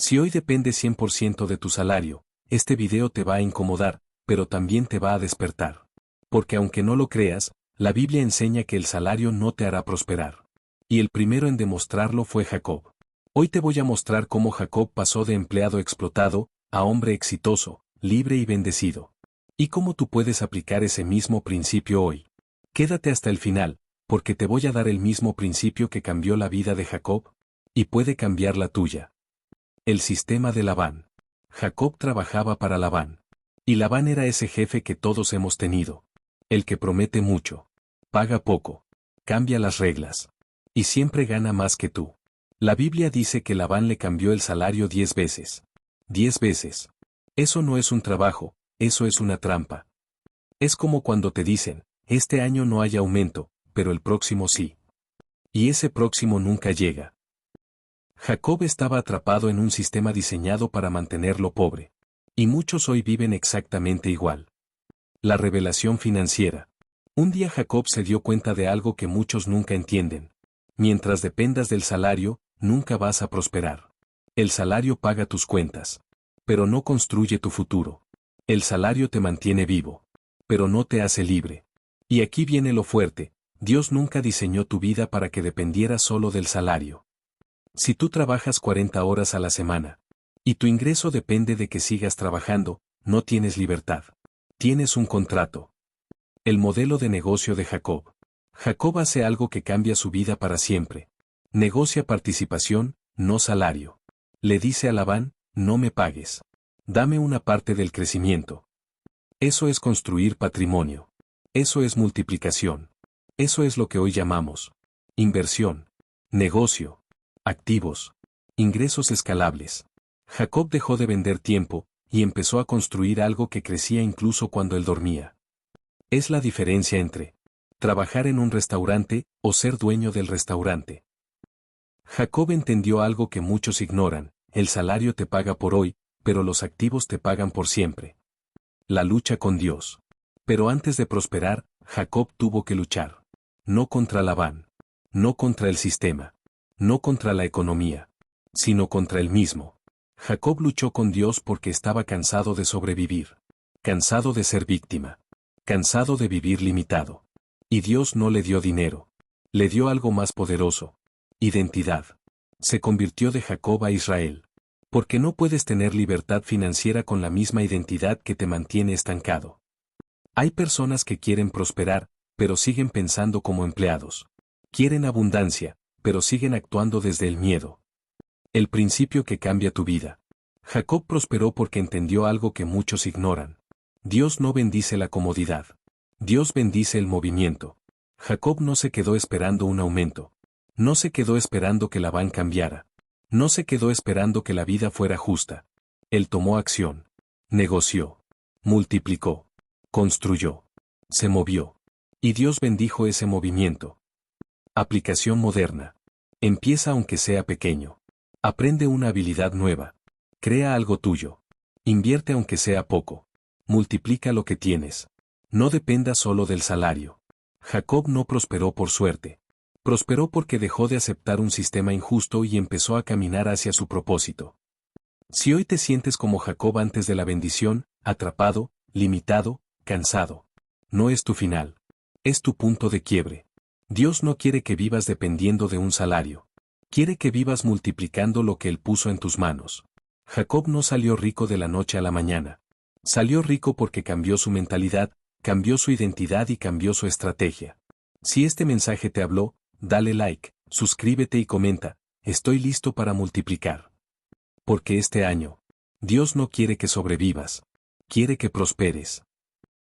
Si hoy depende 100% de tu salario, este video te va a incomodar, pero también te va a despertar. Porque aunque no lo creas, la Biblia enseña que el salario no te hará prosperar. Y el primero en demostrarlo fue Jacob. Hoy te voy a mostrar cómo Jacob pasó de empleado explotado a hombre exitoso, libre y bendecido. Y cómo tú puedes aplicar ese mismo principio hoy. Quédate hasta el final, porque te voy a dar el mismo principio que cambió la vida de Jacob, y puede cambiar la tuya. El sistema de Labán. Jacob trabajaba para Labán. Y Labán era ese jefe que todos hemos tenido. El que promete mucho. Paga poco. Cambia las reglas. Y siempre gana más que tú. La Biblia dice que Labán le cambió el salario 10 veces. 10 veces. Eso no es un trabajo, eso es una trampa. Es como cuando te dicen, este año no hay aumento, pero el próximo sí. Y ese próximo nunca llega. Jacob estaba atrapado en un sistema diseñado para mantenerlo pobre. Y muchos hoy viven exactamente igual. La revelación financiera. Un día Jacob se dio cuenta de algo que muchos nunca entienden. Mientras dependas del salario, nunca vas a prosperar. El salario paga tus cuentas. Pero no construye tu futuro. El salario te mantiene vivo. Pero no te hace libre. Y aquí viene lo fuerte. Dios nunca diseñó tu vida para que dependiera solo del salario. Si tú trabajas 40 horas a la semana, y tu ingreso depende de que sigas trabajando, no tienes libertad. Tienes un contrato. El modelo de negocio de Jacob. Jacob hace algo que cambia su vida para siempre. Negocia participación, no salario. Le dice a Labán, no me pagues. Dame una parte del crecimiento. Eso es construir patrimonio. Eso es multiplicación. Eso es lo que hoy llamamos inversión, negocio, activos, ingresos escalables. Jacob dejó de vender tiempo y empezó a construir algo que crecía incluso cuando él dormía. Es la diferencia entre trabajar en un restaurante o ser dueño del restaurante. Jacob entendió algo que muchos ignoran, el salario te paga por hoy, pero los activos te pagan por siempre. La lucha con Dios. Pero antes de prosperar, Jacob tuvo que luchar. No contra Labán. No contra el sistema. No contra la economía. Sino contra él mismo. Jacob luchó con Dios porque estaba cansado de sobrevivir. Cansado de ser víctima. Cansado de vivir limitado. Y Dios no le dio dinero. Le dio algo más poderoso. Identidad. Se convirtió de Jacob a Israel. Porque no puedes tener libertad financiera con la misma identidad que te mantiene estancado. Hay personas que quieren prosperar, pero siguen pensando como empleados. Quieren abundancia, pero siguen actuando desde el miedo. El principio que cambia tu vida. Jacob prosperó porque entendió algo que muchos ignoran. Dios no bendice la comodidad. Dios bendice el movimiento. Jacob no se quedó esperando un aumento. No se quedó esperando que Labán cambiara. No se quedó esperando que la vida fuera justa. Él tomó acción. Negoció. Multiplicó. Construyó. Se movió. Y Dios bendijo ese movimiento. Aplicación moderna. Empieza aunque sea pequeño. Aprende una habilidad nueva. Crea algo tuyo. Invierte aunque sea poco. Multiplica lo que tienes. No dependa solo del salario. Jacob no prosperó por suerte. Prosperó porque dejó de aceptar un sistema injusto y empezó a caminar hacia su propósito. Si hoy te sientes como Jacob antes de la bendición, atrapado, limitado, cansado, no es tu final. Es tu punto de quiebre. Dios no quiere que vivas dependiendo de un salario. Quiere que vivas multiplicando lo que Él puso en tus manos. Jacob no salió rico de la noche a la mañana. Salió rico porque cambió su mentalidad, cambió su identidad y cambió su estrategia. Si este mensaje te habló, dale like, suscríbete y comenta, estoy listo para multiplicar. Porque este año, Dios no quiere que sobrevivas, quiere que prosperes.